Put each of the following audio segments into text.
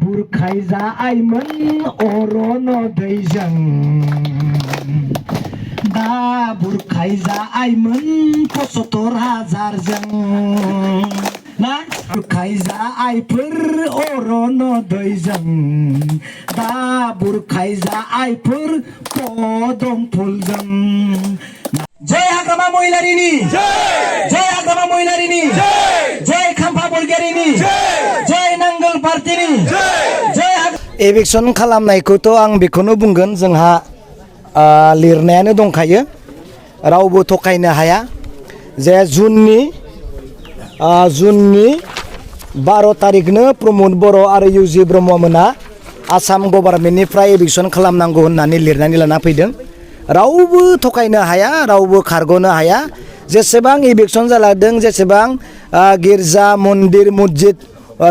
बुरखायजायोमोन अरन दैजों दा बुरखायजायोमोन 75,000जों ना बुरखायजायफोर अरन दैजों दा बुरखायजायफोर पदम फुलजों जय हाग्रामा महिलारिनि जय हाग्रामा महिलारिनि जय खाम्फा बरगयारिनि जय नांगोल पार्टीनि जय एभिक्सन खालामनायखौथ' आं बेखौनो बुंगोन जोंहा लिरनायानो दंखायो रावबो थकायनो हाया जे जुननि 12 तारिखनो प्रमद बर' आरो इउजि ब्रह्म मोना आसाम गभर्नमेन्टनिफ्राय एभिक्सन खालामनांगौ होननानै लिरनानै लाना फैदों रावबो थकायनो हाया रावबो खारग'नो हाया जेसेबां एभिक्सन जालांदों जेसेबां गिर्जा मन्दिर मस्जिद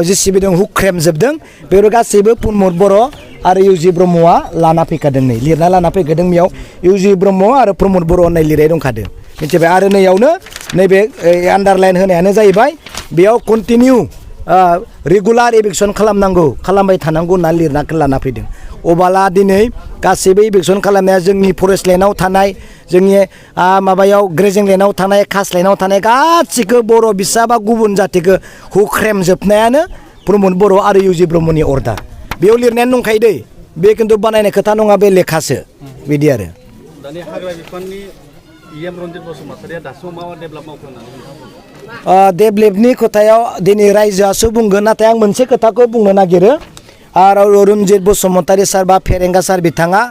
जेसिबि दं हुख्रेमजोबदों बेफोर गासैबो प्रमद बर' आरो इउजि ब्रह्मआ लाना फैखादों नै लिरना लाना फैखादों बेयाव इउजि ब्रह्म आरो प्रमद बर' होननाय लिरनाय दंखादों मिथिबाय आरो नैयावनो नैबे आन्डारलाइन होनायानो जाहैबाय बेयाव कन्टिनिउ रेगुलार एभिक्सन खालामबाय थानांगौ होनना लिरना लाना फैदों अबाला दिनै गासैबो एभिक्सन खालामनाया जोंनि फरेस्ट लेन्डआव थानाय जोंनि माबायाव ग्रेजिं लेन्डआव थानाय खास लेन्डआव थानाय गासिखौ बर' बिसा बा गुबुन जातिखौ हुख्रेमजोबनायानो प्रमद बर' आरो इउजि ब्रह्मनि अर्डार बेयाव लिरनायानो दंखायो दै बे खिन्थु बानायनाय खोथा नङा बे लेखासो बिदि आरो दानि हाग्रा बिफाननि इएम रन्जित बसुमतारिया दासिमाव मा डेभेलप मावखो होननानै डेभेलपनि खोथायाव दिनै रायजोआसो बुंगोन नाथाय आं मोनसे खोथाखौ बुंनो नागिरो आरो रन्जित बसुमतारि सार बा फेरेंगा सार बिथाङा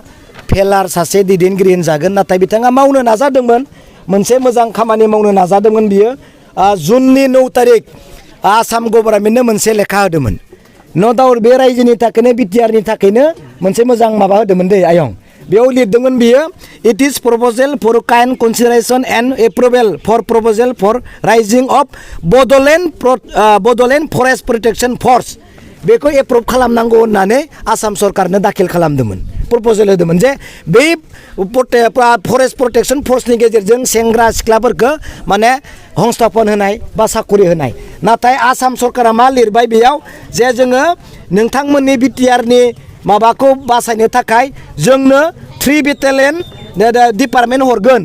फेलार सासे दैदेनगिरि होनजागोन नाथाय बिथाङा मावनो नाजादोंमोन मोनसे मोजां खामानि मावनो नाजादोंमोन बियो जुननि 9 तारिख आसाम गभर्नमेन्टनो मोनसे लेखा होदोंमोन न' डाउट बे रायजोनि थाखायनो बिटिआरनि थाखायनो मोनसे मोजां माबा होदोंमोन दै आयं बेयाव लिरदोंमोन बियो it is proposal for kind consideration and approval for proposal for raising of Bodoland forest protection force बेखौ एप्रुभ खालामनांगौ होननानै आसाम सरकारनो दाखिल खालामदोंमोन प्रप'जेल होदोंमोन जे बै फरेस्ट प्रटेक्शन फर्सनि गेजेरजों सेंग्रा सिख्लाफोरखौ माने हंस्थापन होनाय बा साखरि होनाय नाथाय आसाम सरकारा मा लिरबाय बेयाव जे जोङो नोंथांमोननि बिटिआरनि माबाखौ बासायनो थाखाय जोंनो 3 बेटेलियन डिपार्टमेन्ट हरगोन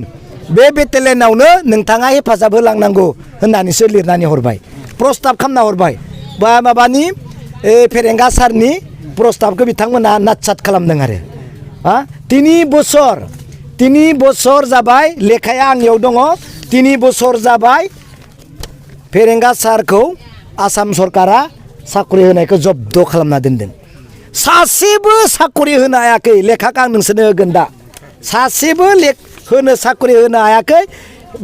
बे बेटेलियनावनो नोंथाङा हेफाजाब होलांनांगौ होननानैसो लिरनानै हरबाय प्रस्ताब खालामना हरबाय बा माबानि फेरेंगा सारनि प्रस्ताबखौ बिथांमोना नाटसाट खालामदों आरो 3 बोसोर जाबाय लेखाया आंनियाव दङ 3 बोसोर जाबाय फेरेंगा सारखौ आसाम सरकारा साखरि होनायखौ जब्द खालामना दोनदों सासेबो साखरि होनो हायाखै लेखाखौ आं नोंसोरनो होगोन दा सासेबो साखरि होनो हायाखै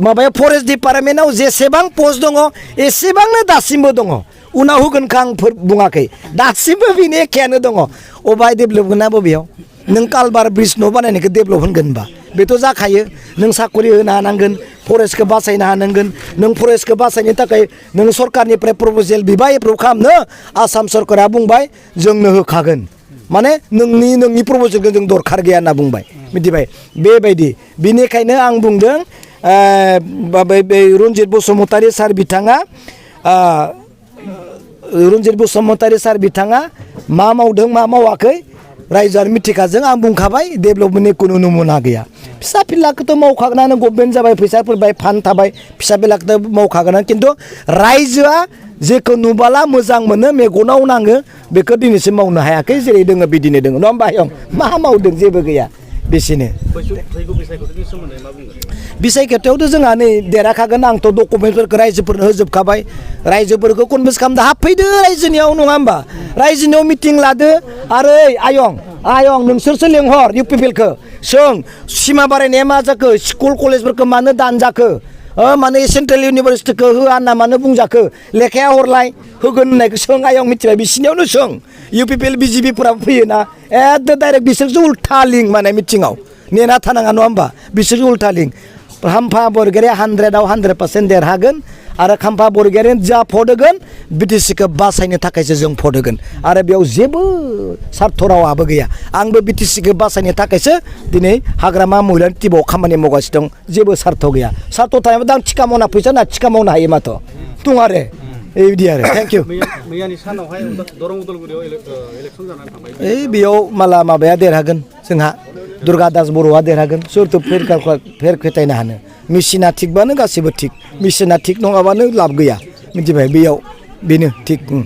माबायाव फरेस्ट डिपार्टमेन्टआव जेसेबां पस्ट दङ एसेबांनो दासिमबो दङ उनाव होगोनखौ आं बुङाखै दासिमबो बेनि एखेयानो दङ अबाय डेभेलप होना बबेयाव नों कालबार ब्रिज न' बानायनायखौ डेभेलप होनगोन होनबा बेथ' जाखायो नों साखरि होनो हानांगोन फरेस्टखौ बासायनो हानांगोन नों फरेस्टखौ बासायनो थाखाय नों सरकारनिफ्राय प्रप'जेल बिबाय एप्रुभ खालामनो आसाम सरकारा बुंबाय जोंनो होखागोन माने नोंनि प्रप'जेलखौ जों दरखार गैया होनना बुंबाय मिथिबाय बेबायदि बिनिखायनो आं बुंदों रन्जित बसुमतारि सार बिथाङा मा मावदों मा मावाखै रायजोआरि मिथिखाजों आं बुंखाबाय डेभेलपमेन्टनि खुनु नमुना गैया फिसा फिलाखौथ' मावखागोनानो गभर्नमेन्ट जाबाय फैसाफोरबाय फान्ड थाबाय फिसा फिलाखौथ' मावखागोन खिन्थु रायजोआ जेखौ नुबाला मोजां मोनो मेगनाव नाङो बेखौ दिनैसिम मावनो हायाखै जेरै दोङो बिदिनो दोङो नङा होमबा आयं मा मावदों जेबो गैया बेसेनो बिसायख'थियावथ' जोंहा नै देराखागोन आंथ' डकुमेन्टफोरखौ रायजोफोरनो होजोबखाबाय रायजोफोरखौ कनभिन्स खालामदो हाबफैदो रायजोनियाव नङा होमबा रायजोनियाव मिटिं लादो आरो आयं नोंसोरसो लेंहर इउपिपिएलखौ सों सिमा बारायनाया मा जाखो स्कुल कलेजफोरखौ मानो दानजाखो माने सेन्ट्रेल इउनिभारसिटिखौ होआ होनना मानो बुंजाखो लेखाया हरलाय होगोन होननायखौ सों आयं मिथिबाय बिसिनियावनो सों इउपिपिएल बिजेपिफोराबो फैयोना एकदम डाइरेक्ट बिसोरसो उल्था लिंक माने मिटिङाव नेना थानाङा नङा होमबा बिसोरसो उल्था लिंक खाम्फा बरगयारिया 100आव 100% देरहागोन आरो खाम्फा बरगयारिया जा भट होगोन बिटिसिखौ बासायनो थाखायसो जों भट होगोन आरो बेयाव जेबो सार्थ रावाबो गैया आंबो बिटिसिखौ बासायनो थाखायसो दिनै हाग्रामा महिलानि टिमाव खामानि मावगासिनो दं जेबो सार्थ गैया सार्थ थायोबा आं थिखा मावना फैसा होना थिखा मावनो हायो माथो दं आरो बेबायदि आरो थेंक इउ मैयानि सानावहाय दरं उदालगुरियाव इलेक्सन जानानै थांबाय ओइ बेयाव माला माबाया देरहागोन जोंहा दुर्गा दास बर'आ देरहागोन सोरथो फेर खेथायनो हानो मेसिना थिगबानो गासिबो थिग मेसिना थिग नङाबानो लाब गैया मिथिबाय बेयाव बेनो थिग